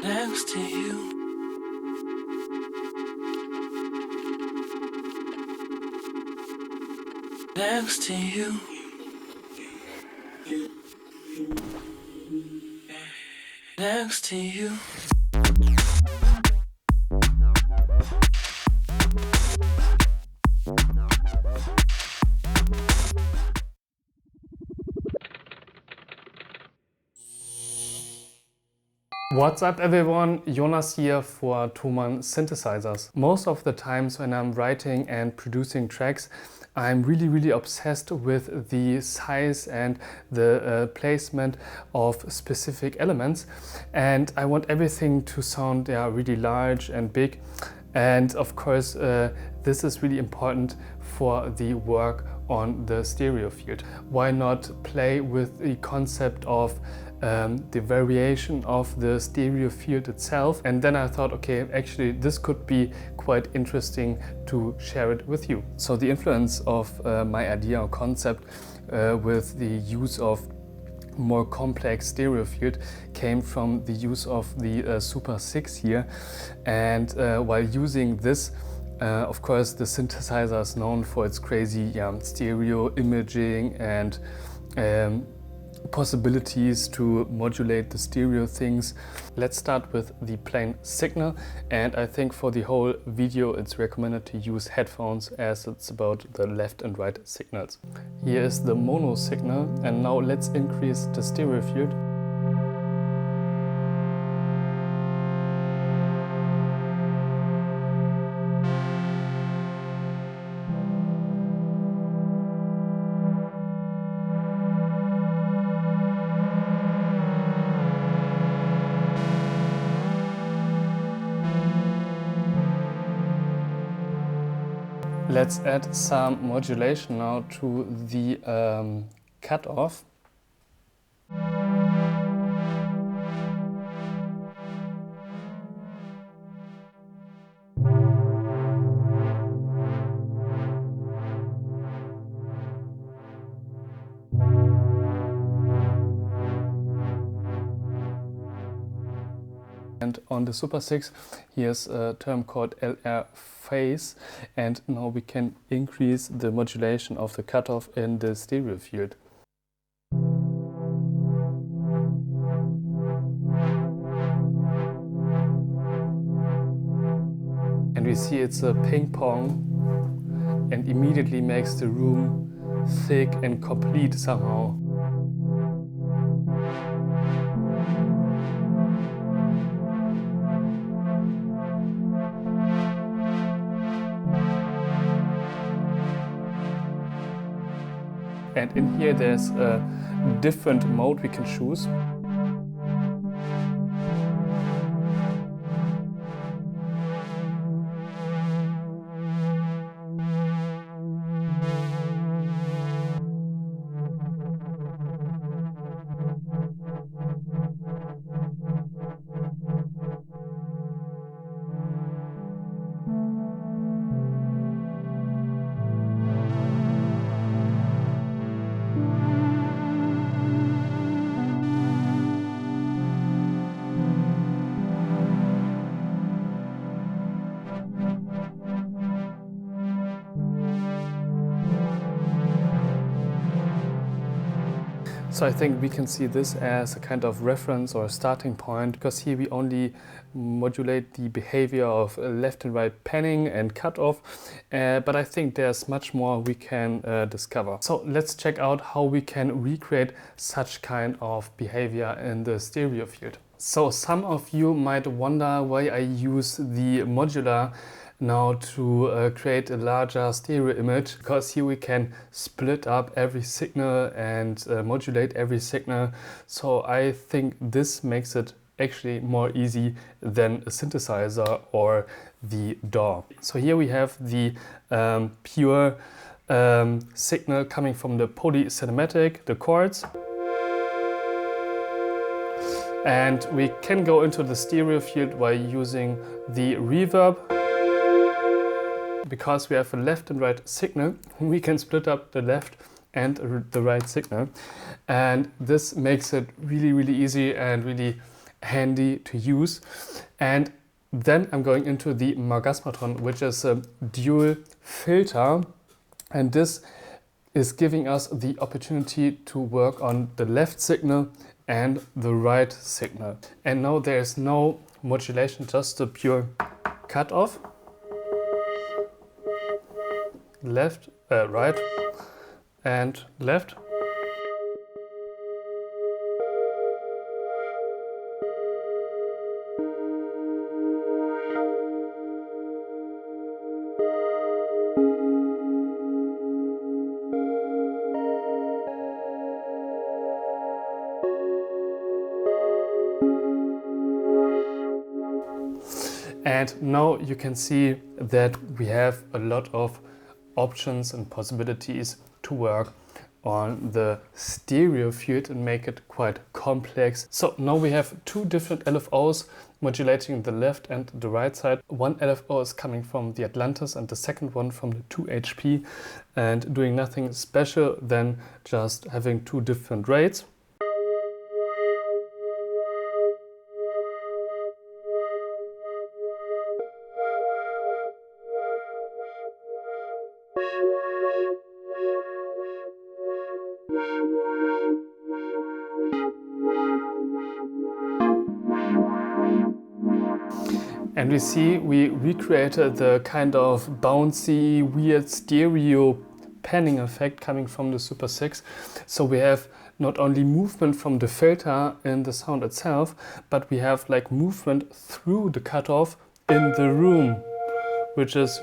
next to you. Next to you. Next to you. What's up everyone, Jonas here for Thomann synthesizers. Most of the times when I'm writing and producing tracks, I'm really obsessed with the size and the placement of specific elements, and I want everything to sound really large and big. And of course this is really important for the work on the stereo field. Why not play with the concept of the variation of the stereo field itself? And then I thought, okay, actually this could be quite interesting to share it with you. So the influence of my idea or concept with the use of more complex stereo field came from the use of the Super 6 here. And while using this, of course the synthesizer is known for its crazy stereo imaging and possibilities to modulate the stereo things. Let's start with the plain signal, and I think for the whole video it's recommended to use headphones as it's about the left and right signals. Here is the mono signal, and now let's increase the stereo field. Let's add some modulation now to the cutoff. And on the Super 6, here's a term called LR phase, and now we can increase the modulation of the cutoff in the stereo field. And we see it's a ping pong and immediately makes the room thick and complete somehow. And in here there's a different mode we can choose. So I think we can see this as a kind of reference or a starting point, because here we only modulate the behavior of left and right panning and cutoff, but I think there's much more we can discover. So let's check out how we can recreate such kind of behavior in the stereo field. So some of you might wonder why I use the modular now to create a larger stereo image, because here we can split up every signal and modulate every signal. So I think this makes it actually more easy than a synthesizer or the DAW. So here we have the pure signal coming from the polycinematic, the chords. And we can go into the stereo field by using the reverb. Because we have a left and right signal, we can split up the left and the right signal. And this makes it really easy and really handy to use. And then I'm going into the Margasmatron, which is a dual filter, and this is giving us the opportunity to work on the left signal and the right signal. And now there's no modulation, just a pure cutoff. Left, right, and left. And now you can see that we have a lot of options and possibilities to work on the stereo field and make it quite complex. So now we have two different LFOs modulating the left and the right side. One LFO is coming from the Atlantis and the second one from the 2HP, and doing nothing special than just having two different rates. And we see we recreated the kind of bouncy, weird stereo panning effect coming from the Super 6. So we have not only movement from the filter in the sound itself, but we have like movement through the cutoff in the room, which is,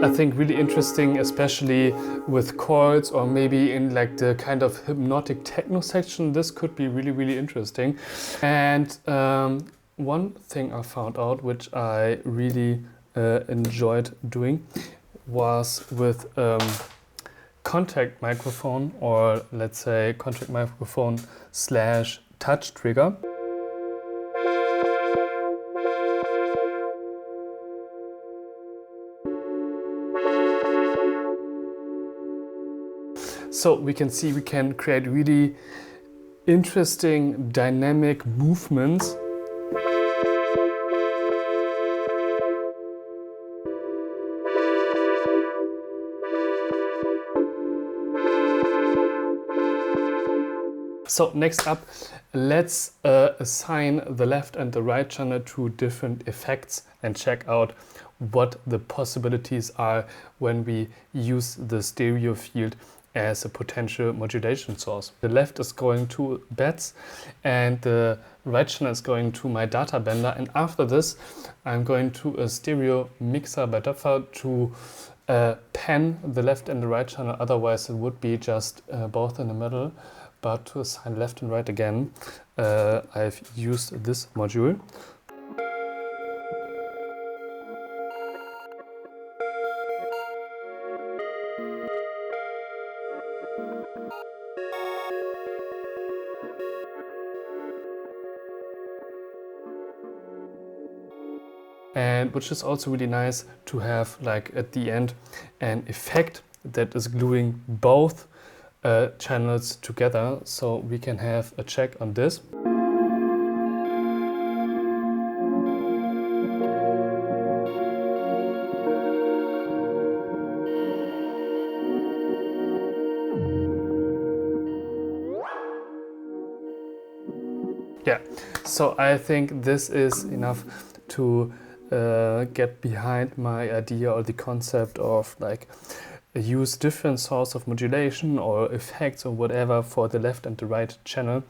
I think, really interesting, especially with chords or maybe in like the kind of hypnotic techno section. This could be really interesting. And one thing I found out, which I really enjoyed doing, was with contact microphone, or let's say contact microphone slash touch trigger. So we can see we can create really interesting dynamic movements. So next up, let's assign the left and the right channel to different effects and check out what the possibilities are when we use the stereo field as a potential modulation source. The left is going to beds and the right channel is going to my data bender, and after this I'm going to a stereo mixer by Default to pan the left and the right channel, otherwise it would be just both in the middle. But to assign left and right again, I've used this module. And which is also really nice to have, like at the end, an effect that is gluing both channels together, so we can have a check on this. Yeah, so I think this is enough to get behind my idea or the concept of like use different sorts of modulation or effects or whatever for the left and the right channel.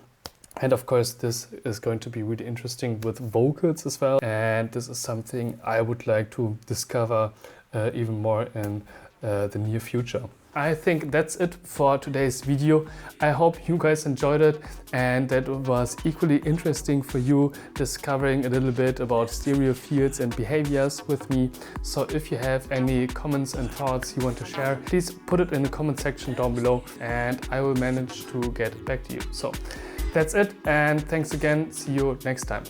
And of course this is going to be really interesting with vocals as well, and this is something I would like to discover even more in the near future. I think that's it for today's video. I hope you guys enjoyed it and that it was equally interesting for you, discovering a little bit about stereo fields and behaviors with me. So if you have any comments and thoughts you want to share, please put it in the comment section down below and I will manage to get back to you. So that's it, and thanks again. See you next time.